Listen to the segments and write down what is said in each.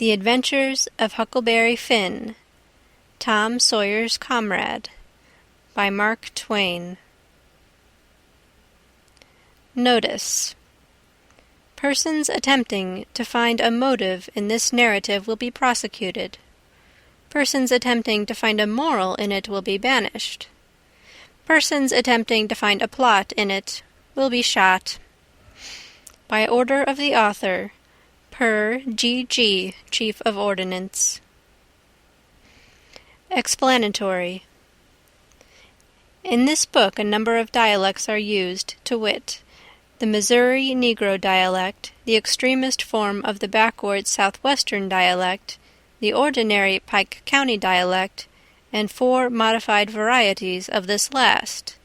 The Adventures of Huckleberry Finn, Tom Sawyer's Comrade, by Mark Twain. Notice: persons attempting to find a motive in this narrative will be prosecuted. Persons attempting to find a moral in it will be banished. Persons attempting to find a plot in it will be shot. By order of the author, per G.G., Chief of Ordnance. Explanatory. In this book a number of dialects are used, to wit, the Missouri Negro dialect, the extremest form of the backward southwestern dialect, the ordinary Pike County dialect, and 4 modified varieties of this last.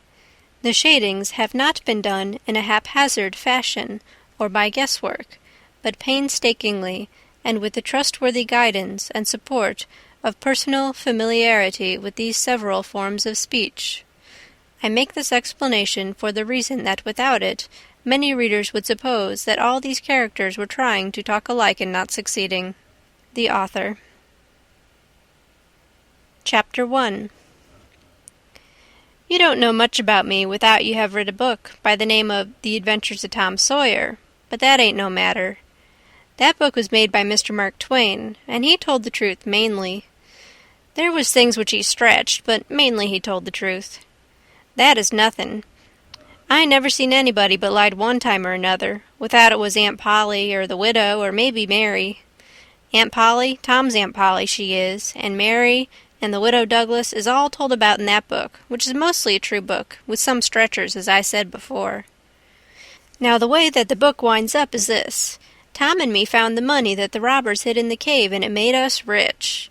The shadings have not been done in a haphazard fashion or by guesswork, but painstakingly and with the trustworthy guidance and support of personal familiarity with these several forms of speech. I make this explanation for the reason that without it many readers would suppose that all these characters were trying to talk alike and not succeeding. The Author. Chapter 1. You don't know much about me without you have read a book by the name of The Adventures of Tom Sawyer, but that ain't no matter. That book was made by Mr. Mark Twain, and he told the truth mainly. There was things which he stretched, but mainly he told the truth. That is nothing. I never seen anybody but lied one time or another, without it was Aunt Polly, or the widow, or maybe Mary. Aunt Polly, Tom's Aunt Polly she is, and Mary, and the widow Douglas is all told about in that book, which is mostly a true book, with some stretchers, as I said before. Now the way that the book winds up is this. Tom and me found the money that the robbers hid in the cave, and it made us rich.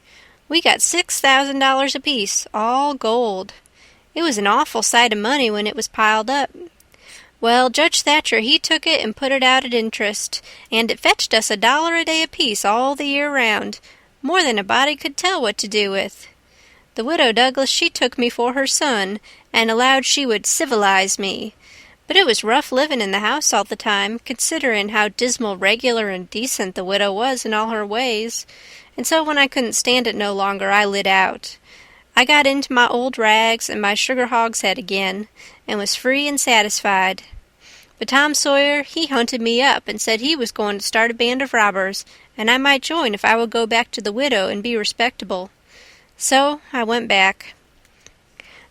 We got $6,000 apiece, all gold. It was an awful sight of money when it was piled up. Well, Judge Thatcher, he took it and put it out at interest, and it fetched us $1 a day apiece all the year round, more than a body could tell what to do with. The widow Douglas, she took me for her son, and allowed she would civilize me. But it was rough living in the house all the time, considerin' how dismal regular and decent the widow was in all her ways, and so when I couldn't stand it no longer I lit out. I got into my old rags and my sugar hogshead again, and was free and satisfied. But Tom Sawyer, he hunted me up and said he was going to start a band of robbers, and I might join if I would go back to the widow and be respectable. So I went back.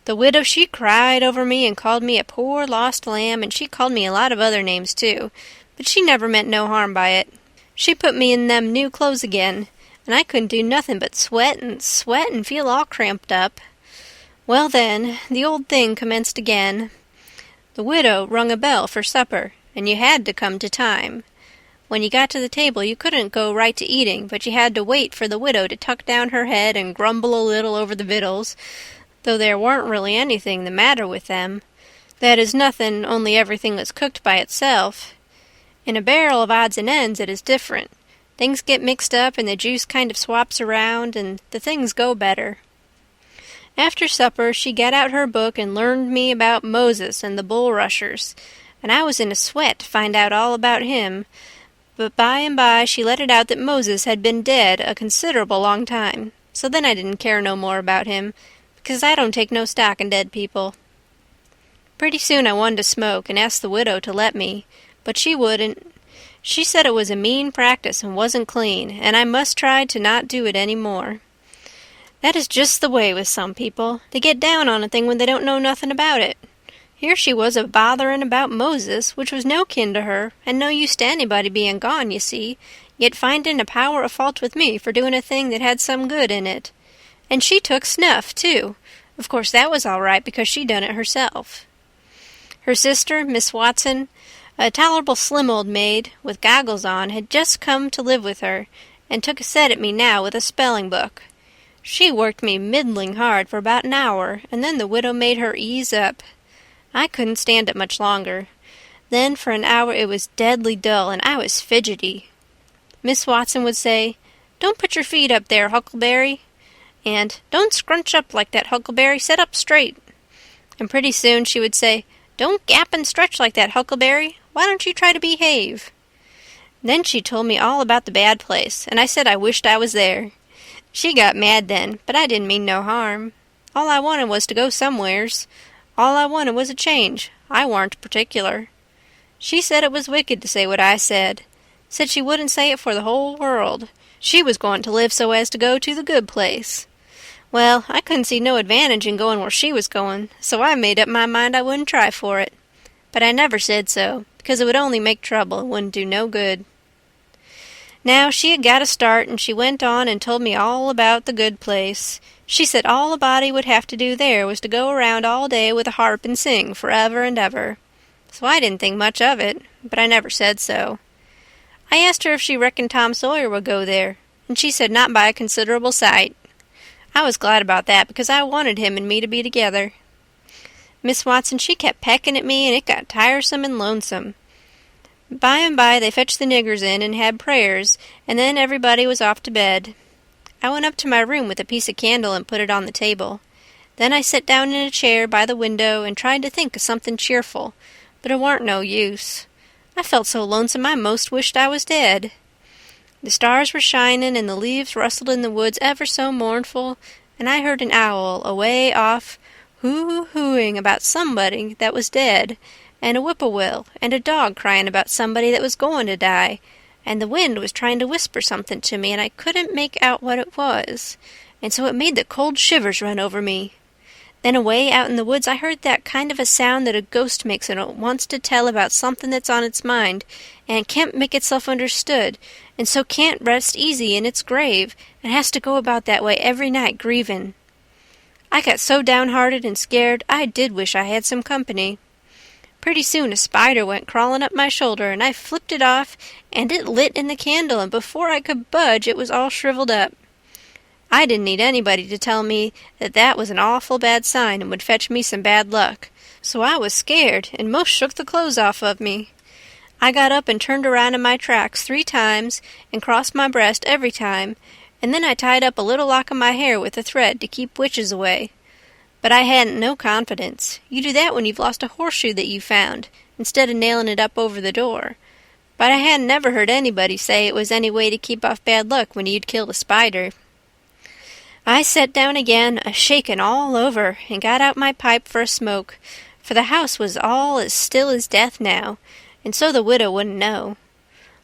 The widow, she cried over me and called me a poor lost lamb, and she called me a lot of other names too, but she never meant no harm by it. She put me in them new clothes again, and I couldn't do nothing but sweat and feel all cramped up. Well then, the old thing commenced again. The widow rung a bell for supper, and you had to come to time. When you got to the table you couldn't go right to eating, but you had to wait for the widow to tuck down her head and grumble a little over the victuals, though there warn't really anything the matter with them. That is nothing, only everything was cooked by itself. In a barrel of odds and ends it is different. Things get mixed up and the juice kind of swaps around, and the things go better. After supper she got out her book and learned me about Moses and the bulrushers, and I was in a sweat to find out all about him, but by and by she let it out that Moses had been dead a considerable long time, so then I didn't care no more about him, because I don't take no stock in dead people. Pretty soon I wanted to smoke and asked the widow to let me, but she wouldn't. She said it was a mean practice and wasn't clean, and I must try to not do it any more. That is just the way with some people. They get down on a thing when they don't know nothing about it. Here she was a-botherin' about Moses, which was no kin to her, and no use to anybody being gone, you see, yet findin' a power of fault with me for doing a thing that had some good in it. And she took snuff, too. Of course that was all right, because she done it herself. Her sister, Miss Watson, a tolerable slim old maid, with goggles on, had just come to live with her, and took a set at me now with a spelling book. She worked me middling hard for about an hour, and then the widow made her ease up. I couldn't stand it much longer. Then for an hour it was deadly dull, and I was fidgety. Miss Watson would say, "Don't put your feet up there, Huckleberry," and "Don't scrunch up like that, Huckleberry, set up straight." And pretty soon she would say, "Don't gap and stretch like that, Huckleberry. Why don't you try to behave?" Then she told me all about the bad place, and I said I wished I was there. She got mad then, but I didn't mean no harm. All I wanted was to go somewheres. All I wanted was a change. I warn't particular. She said it was wicked to say what I said. Said she wouldn't say it for the whole world. She was going to live so as to go to the good place. Well, I couldn't see no advantage in going where she was going, so I made up my mind I wouldn't try for it. But I never said so, because it would only make trouble and wouldn't do no good. Now she had got a start, and she went on and told me all about the good place. She said all a body would have to do there was to go around all day with a harp and sing forever and ever. So I didn't think much of it, but I never said so. I asked her if she reckoned Tom Sawyer would go there, and she said not by a considerable sight. I was glad about that, because I wanted him and me to be together. Miss Watson, she kept pecking at me, and it got tiresome and lonesome. By and by they fetched the niggers in and had prayers, and then everybody was off to bed. I went up to my room with a piece of candle and put it on the table. Then I sat down in a chair by the window and tried to think of something cheerful, but it warn't no use. I felt so lonesome I most wished I was dead. The stars were shining and the leaves rustled in the woods ever so mournful, and I heard an owl away off hoo-hooing about somebody that was dead, and a whippoorwill, and a dog crying about somebody that was going to die, and the wind was trying to whisper something to me, and I couldn't make out what it was, and so it made the cold shivers run over me. Then away out in the woods I heard that kind of a sound that a ghost makes when it wants to tell about something that's on its mind, and can't make itself understood, and so can't rest easy in its grave, and has to go about that way every night grieving. I got so downhearted and scared I did wish I had some company. Pretty soon a spider went crawling up my shoulder, and I flipped it off, and it lit in the candle, and before I could budge it was all shriveled up. I didn't need anybody to tell me that that was an awful bad sign and would fetch me some bad luck, so I was scared and most shook the clothes off of me. I got up and turned around in my tracks 3 times and crossed my breast every time, and then I tied up a little lock of my hair with a thread to keep witches away. But I hadn't no confidence. You do that when you've lost a horseshoe that you found, instead of nailing it up over the door. But I hadn't never heard anybody say it was any way to keep off bad luck when you'd killed a spider. I sat down again, a-shakin' all over, and got out my pipe for a smoke, for the house was all as still as death now, and so the widow wouldn't know.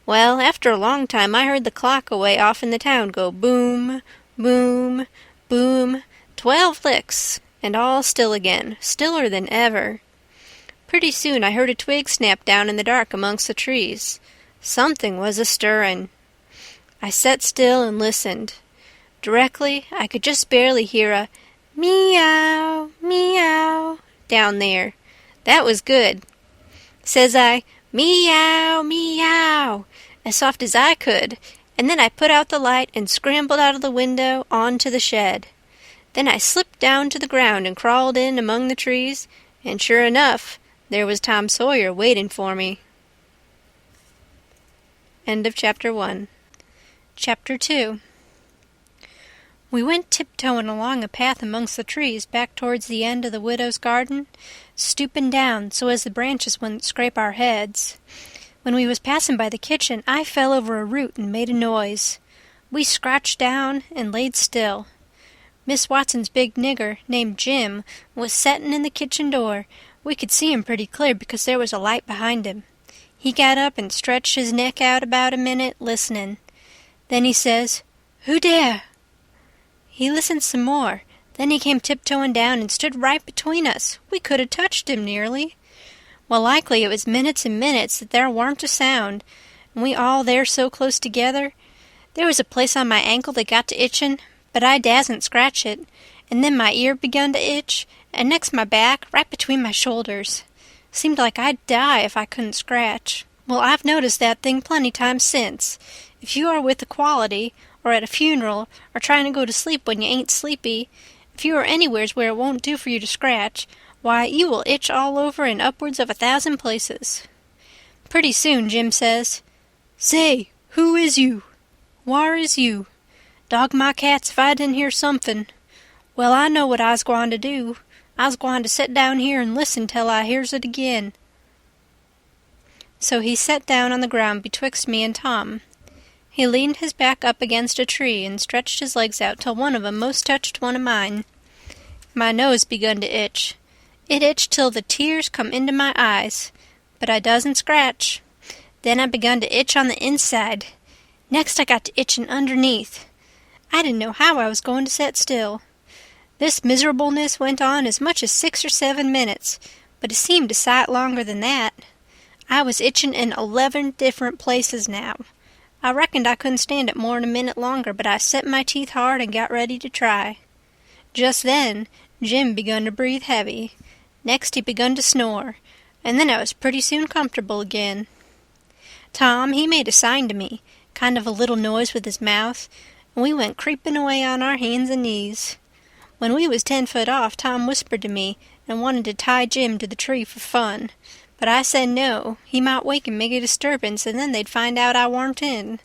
Well, after a long time I heard the clock away off in the town go boom, boom, boom, 12 licks, and all still again, stiller than ever. Pretty soon I heard a twig snap down in the dark amongst the trees. Something was a-stirrin'. I sat still and listened. Directly I could just barely hear a meow, meow down there. That was good. Says I, meow, meow, as soft as I could, and then I put out the light and scrambled out of the window on to the shed. Then I slipped down to the ground and crawled in among the trees, and sure enough, there was Tom Sawyer waiting for me. End of Chapter 1. Chapter 2. We went tiptoeing along a path amongst the trees back towards the end of the widow's garden, stooping down so as the branches wouldn't scrape our heads. When we was passing by the kitchen, I fell over a root and made a noise. We scratched down and laid still. Miss Watson's big nigger, named Jim, was settin' in the kitchen door. We could see him pretty clear because there was a light behind him. He got up and stretched his neck out about a minute, listening. Then he says, "Who dare?" He listened some more. Then he came tiptoeing down and stood right between us. We could have touched him nearly. Well, likely it was minutes and minutes that there warn't a sound, and we all there so close together. There was a place on my ankle that got to itchin', but I dasn't scratch it, and then my ear begun to itch, and next my back, right between my shoulders. Seemed like I'd die if I couldn't scratch. Well, I've noticed that thing plenty times since. If you are with Equality, or at a funeral, or trying to go to sleep when you ain't sleepy, if you are anywheres where it won't do for you to scratch, why, you will itch all over in upwards of 1,000 places. Pretty soon Jim says, "Say, who is you? Whar is you? Dog my cats if I didn't hear something. Well, I know what I's gwine to do. I's gwine to set down here and listen till I hears it again." So he sat down on the ground betwixt me and Tom. He leaned his back up against a tree and stretched his legs out till one of 'em most touched one of mine. My nose begun to itch. It itched till the tears come into my eyes, but I doesn't scratch. Then I begun to itch on the inside. Next I got to itching underneath. I didn't know how I was going to set still. This miserableness went on as much as 6 or 7 minutes, but it seemed a sight longer than that. I was itching in 11 different places now. I reckoned I couldn't stand it more'n a minute longer, but I set my teeth hard and got ready to try. Just then Jim begun to breathe heavy. Next he begun to snore, and then I was pretty soon comfortable again. Tom, he made a sign to me, kind of a little noise with his mouth, and we went creeping away on our hands and knees. When we was 10 foot off, Tom whispered to me and wanted to tie Jim to the tree for fun, but I said no, he might wake and make a disturbance, and then they'd find out I warn't in.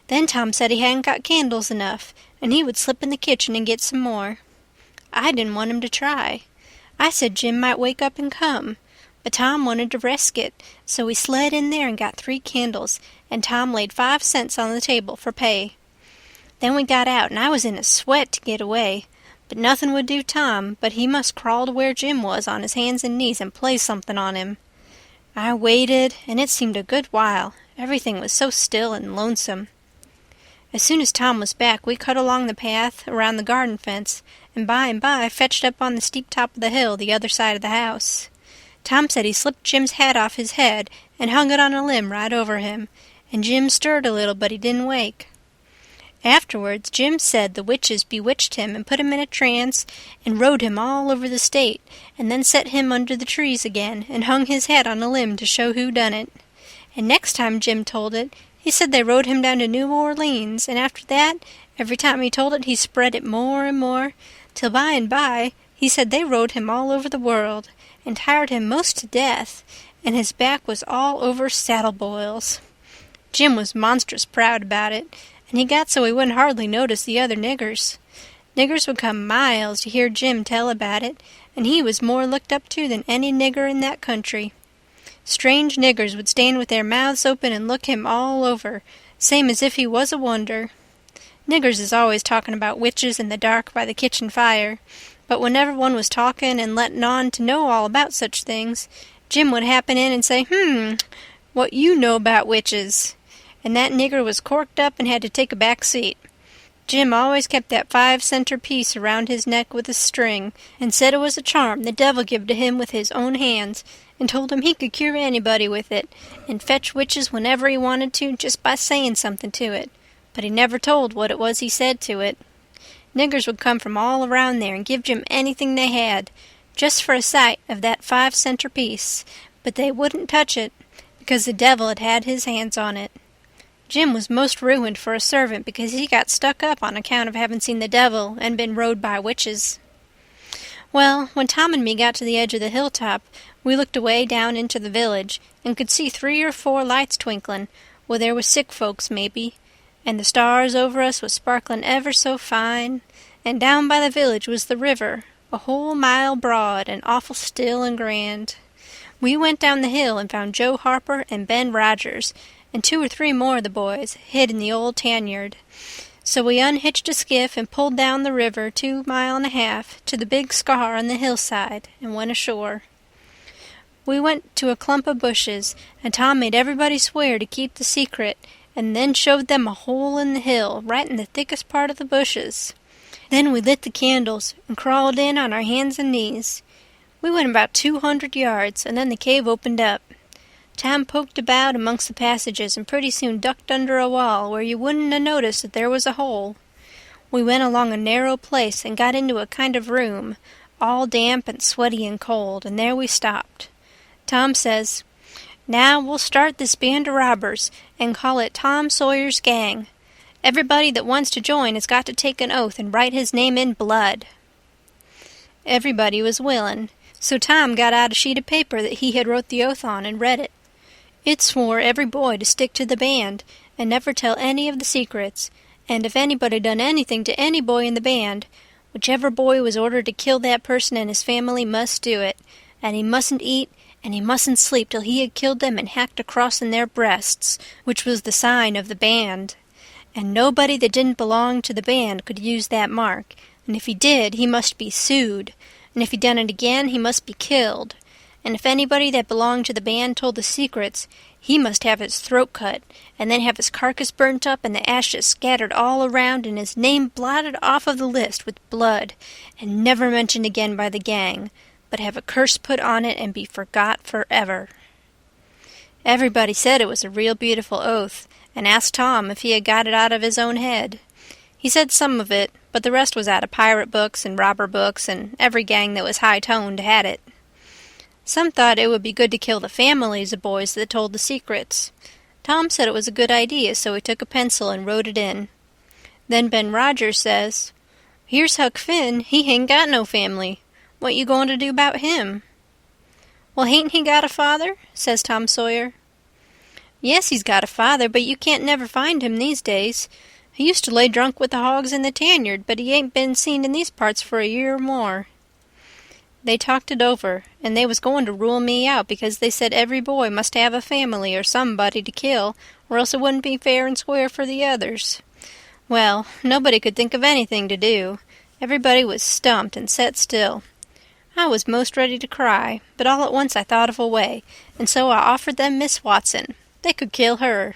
Then Tom said he hadn't got candles enough, and he would slip in the kitchen and get some more. I didn't want him to try. I said Jim might wake up and come, but Tom wanted to risk it, so we slid in there and got 3 candles, and Tom laid 5 cents on the table for pay. Then we got out, and I was in a sweat to get away, but nothing would do Tom, but he must crawl to where Jim was on his hands and knees and play something on him. I waited, and it seemed a good while. Everything was so still and lonesome. As soon as Tom was back, we cut along the path around the garden fence, and by fetched up on the steep top of the hill the other side of the house. Tom said he slipped Jim's hat off his head and hung it on a limb right over him, and Jim stirred a little, but he didn't wake. Afterwards, Jim said the witches bewitched him and put him in a trance and rode him all over the state, and then set him under the trees again and hung his hat on a limb to show who done it. And next time Jim told it, he said they rode him down to New Orleans, and after that, every time he told it, he spread it more and more, till by and by he said they rode him all over the world, and tired him most to death, and his back was all over saddle boils. Jim was monstrous proud about it, and he got so he wouldn't hardly notice the other niggers. Niggers would come miles to hear Jim tell about it, and he was more looked up to than any nigger in that country. Strange niggers would stand with their mouths open and look him all over, same as if he was a wonder. Niggers is always talking about witches in the dark by the kitchen fire, but whenever one was talking and letting on to know all about such things, Jim would happen in and say, what you know about witches? And that nigger was corked up and had to take a back seat. Jim always kept that 5-center piece around his neck with a string, and said it was a charm the devil give to him with his own hands, and told him he could cure anybody with it, and fetch witches whenever he wanted to just by saying something to it, but he never told what it was he said to it. Niggers would come from all around there and give Jim anything they had, just for a sight of that 5-center piece, but they wouldn't touch it, because the devil had had his hands on it. Jim was most ruined for a servant because he got stuck up on account of having seen the devil and been rode by witches. Well, when Tom and me got to the edge of the hilltop, we looked away down into the village and could see 3 or 4 lights twinkling, where there was sick folks maybe, and the stars over us was sparkling ever so fine, and down by the village was the river, a whole mile broad and awful still and grand. We went down the hill and found Joe Harper and Ben Rogers, and 2 or 3 more of the boys hid in the old tanyard. So we unhitched a skiff and pulled down the river 2.5 miles to the big scar on the hillside and went ashore. We went to a clump of bushes, and Tom made everybody swear to keep the secret, and then showed them a hole in the hill right in the thickest part of the bushes. Then we lit the candles and crawled in on our hands and knees. We went about 200 yards, and then the cave opened up. Tom poked about amongst the passages and pretty soon ducked under a wall where you wouldn't have noticed that there was a hole. We went along a narrow place and got into a kind of room, all damp and sweaty and cold, and there we stopped. Tom says, "Now we'll start this band of robbers and call it Tom Sawyer's Gang. Everybody that wants to join has got to take an oath and write his name in blood." Everybody was willing, so Tom got out a sheet of paper that he had wrote the oath on and read it. It swore every boy to stick to the band and never tell any of the secrets, and if anybody done anything to any boy in the band, whichever boy was ordered to kill that person and his family must do it, and he mustn't eat and he mustn't sleep till he had killed them and hacked a cross in their breasts, which was the sign of the band. And nobody that didn't belong to the band could use that mark, and if he did, he must be sued, and if he done it again, he must be killed. And if anybody that belonged to the band told the secrets, he must have his throat cut, and then have his carcass burnt up and the ashes scattered all around and his name blotted off of the list with blood, and never mentioned again by the gang, but have a curse put on it and be forgot forever. Everybody said it was a real beautiful oath, and asked Tom if he had got it out of his own head. He said some of it, but the rest was out of pirate books and robber books, and every gang that was high-toned had it. Some thought it would be good to kill the families of boys that told the secrets. Tom said it was a good idea, so he took a pencil and wrote it in. Then Ben Rogers says, "Here's Huck Finn, he ain't got no family. What you going to do about him?" "Well, hain't he got a father?" says Tom Sawyer. "Yes, he's got a father, but you can't never find him these days. He used to lay drunk with the hogs in the tanyard, but he ain't been seen in these parts for a year or more." They talked it over, and they was going to rule me out because they said every boy must have a family or somebody to kill, or else it wouldn't be fair and square for the others. Well, nobody could think of anything to do. Everybody was stumped and set still. I was most ready to cry, but all at once I thought of a way, and so I offered them Miss Watson. They could kill her.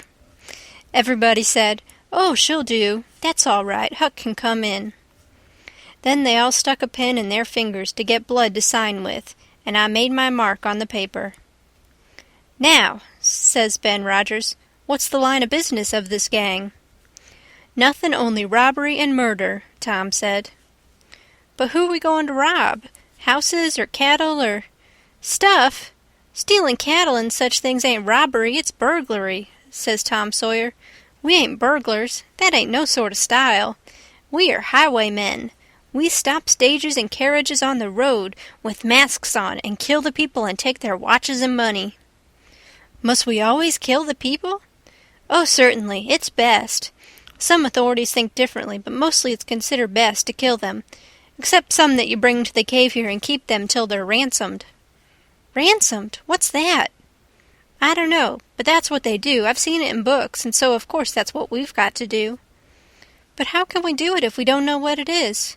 Everybody said, "Oh, she'll do. That's all right. Huck can come in." Then they all stuck a pin in their fingers to get blood to sign with, and I made my mark on the paper. "Now," says Ben Rogers, "what's the line of business of this gang?" "Nothing only robbery and murder," Tom said. "But who are we going to rob? Houses or cattle or—" "Stuff! Stealing cattle and such things ain't robbery, it's burglary," says Tom Sawyer. "We ain't burglars. That ain't no sort of style. We are highwaymen. We stop stages and carriages on the road with masks on and kill the people and take their watches and money." "Must we always kill the people?" "Oh, certainly. It's best. Some authorities think differently, but mostly it's considered best to kill them, except some that you bring to the cave here and keep them till they're ransomed." "Ransomed? What's that?" "I don't know, but that's what they do. I've seen it in books, and so of course that's what we've got to do." "But how can we do it if we don't know what it is?"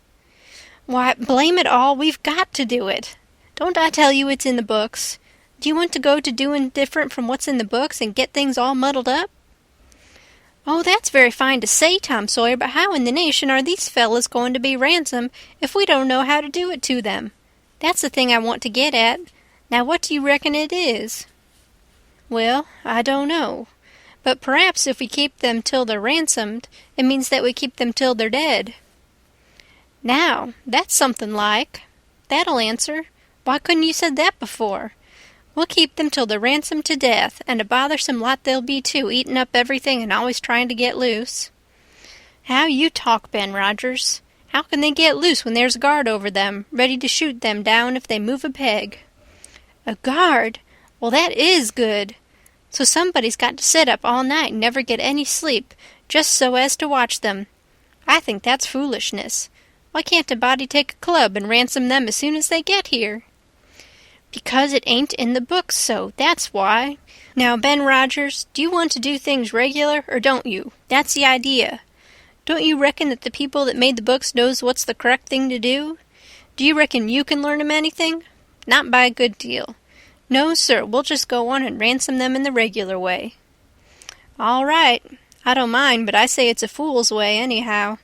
"Why, blame it all, we've got to do it. Don't I tell you it's in the books? Do you want to go to doing different from what's in the books and get things all muddled up?" "Oh, that's very fine to say, Tom Sawyer, but how in the nation are these fellas going to be ransomed if we don't know how to do it to them? That's the thing I want to get at. Now what do you reckon it is?" "Well, I don't know. But perhaps if we keep them till they're ransomed, it means that we keep them till they're dead." "Now, that's something like. That'll answer. Why couldn't you said that before? We'll keep them till they're ransomed to death, and a bothersome lot they'll be too, eating up everything and always trying to get loose." "How you talk, Ben Rogers. How can they get loose when there's a guard over them, ready to shoot them down if they move a peg?" "A guard? Well, that is good. So somebody's got to sit up all night and never get any sleep, just so as to watch them. I think that's foolishness. Why can't a body take a club and ransom them as soon as they get here?" "Because it ain't in the books so, that's why. Now, Ben Rogers, do you want to do things regular, or don't you? That's the idea. Don't you reckon that the people that made the books knows what's the correct thing to do? Do you reckon you can learn 'em anything? Not by a good deal. No, sir, we'll just go on and ransom them in the regular way." "All right. I don't mind, but I say it's a fool's way, anyhow.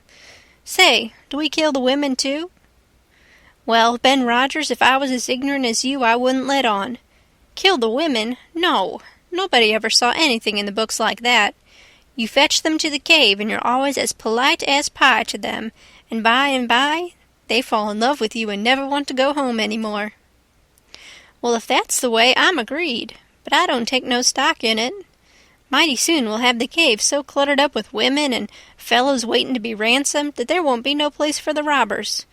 Say, do we kill the women, too?" "Well, Ben Rogers, if I was as ignorant as you, I wouldn't let on. Kill the women? No. Nobody ever saw anything in the books like that. You fetch them to the cave, and you're always as polite as pie to them, and by, they fall in love with you and never want to go home any more." "Well, if that's the way, I'm agreed, but I don't take no stock in it. Mighty soon we'll have the cave so cluttered up with women and fellows waiting to be ransomed that there won't be no place for the robbers.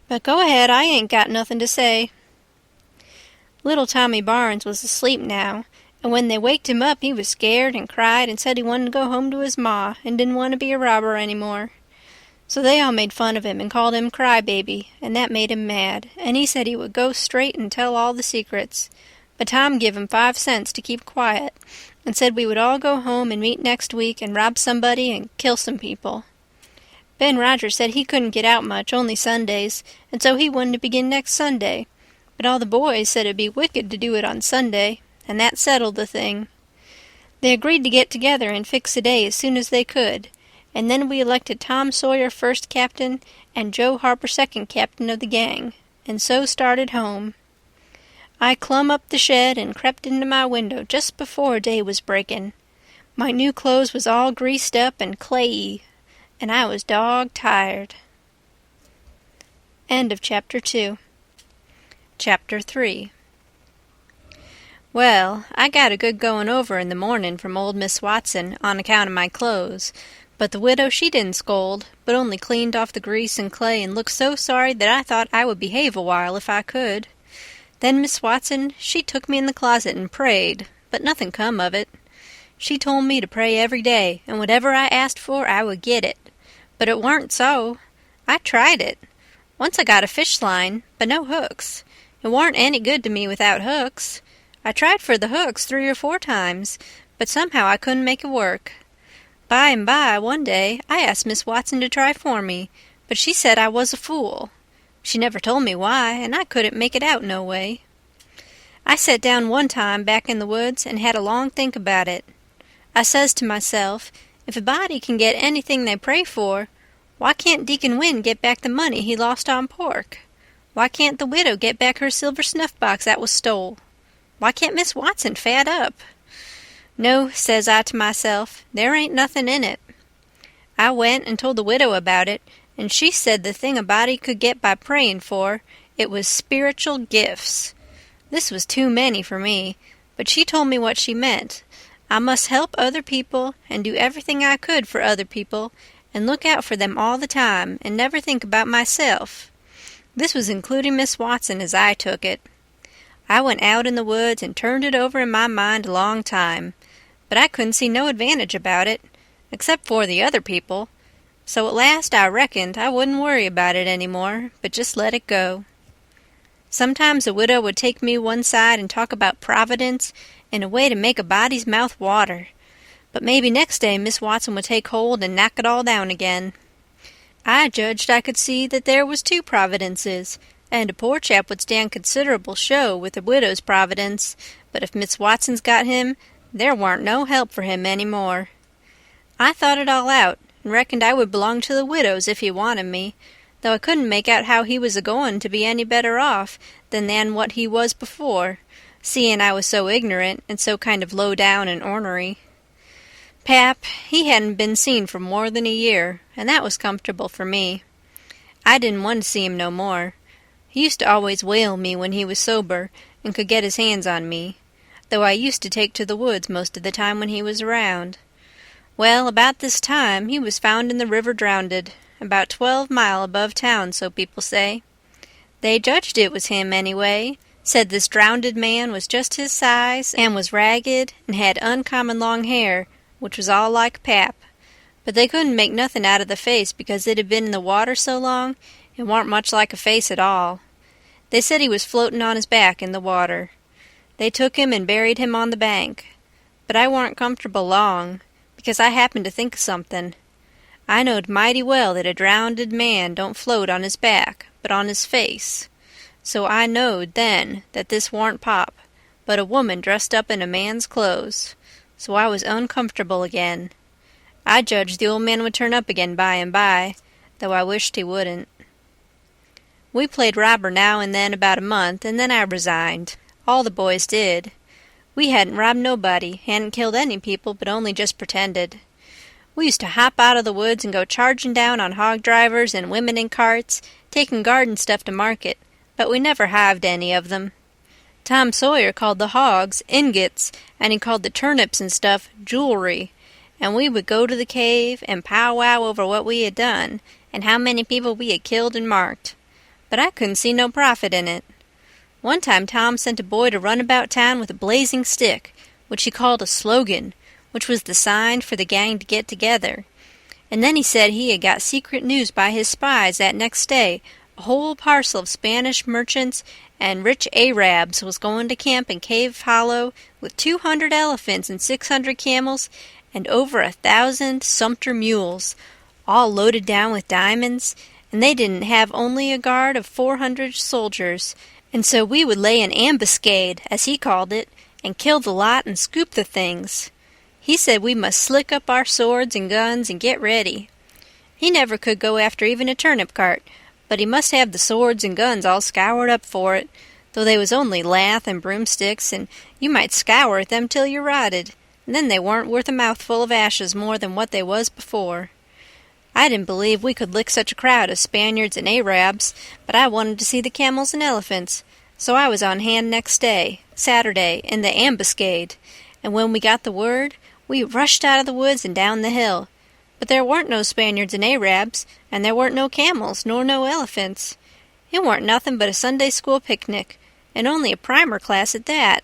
But go ahead, I ain't got nothing to say." Little Tommy Barnes was asleep now, and when they waked him up he was scared and cried and said he wanted to go home to his ma and didn't want to be a robber any more. So they all made fun of him and called him Crybaby, and that made him mad, and he said he would go straight and tell all the secrets. But Tom give him 5 cents to keep quiet, and said we would all go home and meet next week and rob somebody and kill some people. Ben Rogers said he couldn't get out much, only Sundays, and so he wanted to begin next Sunday. But all the boys said it'd be wicked to do it on Sunday, and that settled the thing. They agreed to get together and fix a day as soon as they could, and then we elected Tom Sawyer first captain and Joe Harper second captain of the gang, and so started home. I clumb up the shed and crept into my window just before day was breaking. My new clothes was all greased up and clayey, and I was dog-tired. End of Chapter 2. Chapter 3. Well, I got a good going over in the morning from old Miss Watson on account of my clothes, but the widow she didn't scold, but only cleaned off the grease and clay and looked so sorry that I thought I would behave a while if I could. Then Miss Watson, she took me in the closet and prayed, but nothing come of it. She told me to pray every day, and whatever I asked for I would get it. But it warn't so. I tried it. Once I got a fish line, but no hooks. It warn't any good to me without hooks. I tried for the hooks 3 or 4 times, but somehow I couldn't make it work. By and by, one day, I asked Miss Watson to try for me, but she said I was a fool. She never told me why, and I couldn't make it out no way. I sat down one time back in the woods and had a long think about it. I says to myself, if a body can get anything they pray for, why can't Deacon Wynne get back the money he lost on pork? Why can't the widow get back her silver snuff-box that was stole? Why can't Miss Watson fat up? No, says I to myself, there ain't nothing in it. I went and told the widow about it, and she said the thing a body could get by praying for, it was spiritual gifts. This was too many for me, but she told me what she meant. I must help other people and do everything I could for other people and look out for them all the time and never think about myself. This was including Miss Watson as I took it. I went out in the woods and turned it over in my mind a long time, but I couldn't see no advantage about it, except for the other people, so at last I reckoned I wouldn't worry about it any more, but just let it go. Sometimes a widow would take me one side and talk about Providence in a way to make a body's mouth water, but maybe next day Miss Watson would take hold and knock it all down again. I judged I could see that there was 2 providences, and a poor chap would stand considerable show with a widow's providence, but if Miss Watson's got him, there warn't no help for him any more. I thought it all out, and reckoned I would belong to the widow's if he wanted me, though I couldn't make out how he was a-going to be any better off than what he was before, seeing I was so ignorant and so kind of low down and ornery. Pap, he hadn't been seen for more than a year, and that was comfortable for me. I didn't want to see him no more. He used to always whale me when he was sober and could get his hands on me, though I used to take to the woods most of the time when he was around. Well, about this time he was found in the river drownded, about 12 mile above town, so people say. They judged it was him anyway, said this drownded man was just his size and was ragged and had uncommon long hair, which was all like Pap, but they couldn't make nothing out of the face because it had been in the water so long it warn't much like a face at all. They said he was floating on his back in the water. They took him and buried him on the bank, but I warn't comfortable long, because I happened to think of something. I knowed mighty well that a drownded man don't float on his back, but on his face. So I knowed then that this warn't Pop, but a woman dressed up in a man's clothes. So I was uncomfortable again. I judged the old man would turn up again by and by, though I wished he wouldn't. We played robber now and then about a month, and then I resigned. All the boys did. We hadn't robbed nobody, hadn't killed any people, but only just pretended. We used to hop out of the woods and go charging down on hog drivers and women in carts, taking garden stuff to market, but we never hived any of them. Tom Sawyer called the hogs ingots, and he called the turnips and stuff jewelry, and we would go to the cave and powwow over what we had done, and how many people we had killed and marked. But I couldn't see no profit in it. One time Tom sent a boy to run about town with a blazing stick, which he called a slogan, which was the sign for the gang to get together. And then he said he had got secret news by his spies that next day A whole parcel of Spanish merchants and rich Arabs was going to camp in Cave Hollow with 200 elephants and 600 camels and over 1,000 sumpter mules, all loaded down with diamonds, and they didn't have only a guard of 400 soldiers, and so we would lay an ambuscade, as he called it, and kill the lot and scoop the things. He said we must slick up our swords and guns and get ready. He never could go after even a turnip cart, but he must have the swords and guns all scoured up for it, though they was only lath and broomsticks, and you might scour at them till you rotted, and then they warn't worth a mouthful of ashes more than what they was before. I didn't believe we could lick such a crowd of Spaniards and Arabs, but I wanted to see the camels and elephants, so I was on hand next day, Saturday, in the ambuscade, and when we got the word, we rushed out of the woods and down the hill. But there weren't no Spaniards and Arabs, and there weren't no camels, nor no elephants. It weren't nothing but a Sunday school picnic, and only a primer class at that.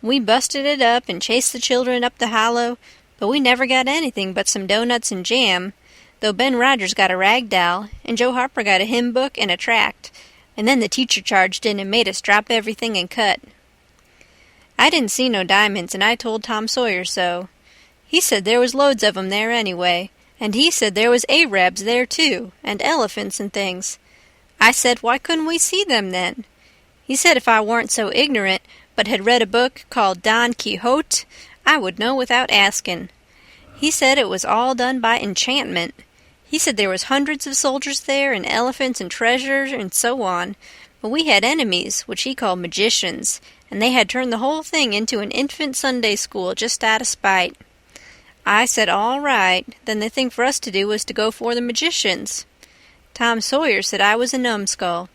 We busted it up and chased the children up the hollow, but we never got anything but some doughnuts and jam, though Ben Rogers got a rag doll, and Joe Harper got a hymn book and a tract, and then the teacher charged in and made us drop everything and cut. I didn't see no diamonds, and I told Tom Sawyer so. He said there was loads of 'em there anyway, and he said there was Arabs there too, and elephants and things. I said why couldn't we see them then? He said if I weren't so ignorant, but had read a book called Don Quixote, I would know without asking. He said it was all done by enchantment. He said there was hundreds of soldiers there, and elephants and treasures and so on, but we had enemies, which he called magicians, and they had turned the whole thing into an infant Sunday school just out of spite. I said all right, then the thing for us to do was to go for the magicians. Tom Sawyer said I was a numbskull.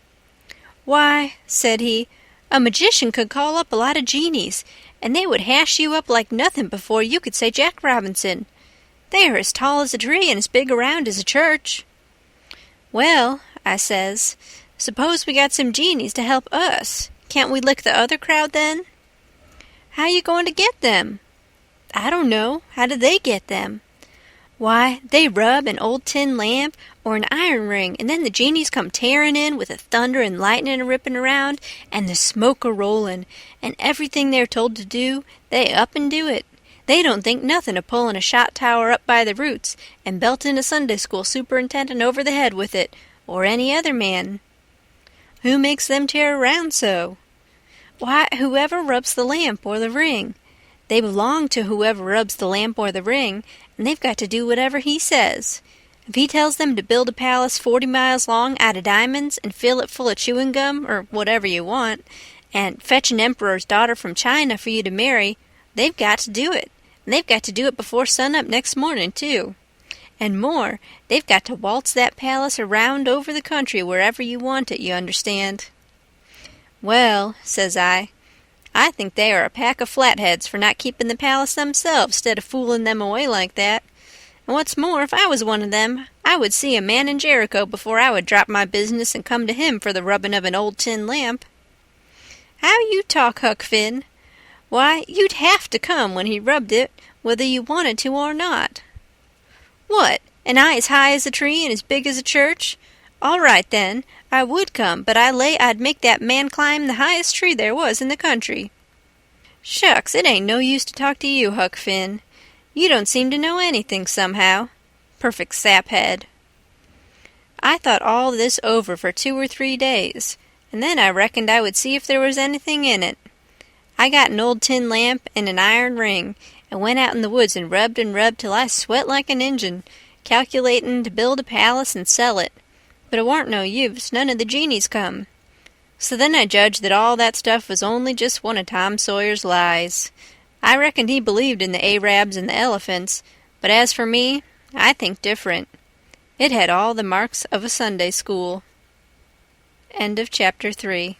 Why, said he, a magician could call up a lot of genies, and they would hash you up like nothing before you could say Jack Robinson. They are as tall as a tree and as big around as a church. Well, I says, suppose we got some genies to help us. Can't we lick the other crowd then? How you going to get them? I don't know. How do they get them? Why, they rub an old tin lamp or an iron ring, and then the genies come tearing in with the thunder and lightning a-ripping around, and the smoke a-rolling, and everything they're told to do, they up and do it. They don't think nothing of pulling a shot tower up by the roots and belting a Sunday school superintendent over the head with it, or any other man. Who makes them tear around so? Why, whoever rubs the lamp or the ring. They belong to whoever rubs the lamp or the ring, and they've got to do whatever he says. If he tells them to build a palace 40 miles long out of diamonds and fill it full of chewing gum, or whatever you want, and fetch an emperor's daughter from China for you to marry, they've got to do it. And they've got to do it before sunup next morning, too. And more, they've got to waltz that palace around over the country wherever you want it, you understand. Well, says I think they are a pack of flatheads for not keeping the palace themselves instead of fooling them away like that. And what's more, if I was one of them, I would see a man in Jericho before I would drop my business and come to him for the rubbing of an old tin lamp. How you talk, Huck Finn. Why, you'd have to come when he rubbed it, whether you wanted to or not. What, and I as high as a tree and as big as a church? All right, then, I would come, but I lay I'd make that man climb the highest tree there was in the country. Shucks, it ain't no use to talk to you, Huck Finn. You don't seem to know anything somehow. Perfect saphead. I thought all this over for 2 or 3 days, and then I reckoned I would see if there was anything in it. I got an old tin lamp and an iron ring, and went out in the woods and rubbed till I sweat like an Injun, calculatin' to build a palace and sell it. But it warn't no use, none of the genies come. So then I judged that all that stuff was only just one of Tom Sawyer's lies. I reckoned he believed in the Arabs and the elephants, but as for me, I think different. It had all the marks of a Sunday school. End of chapter 3.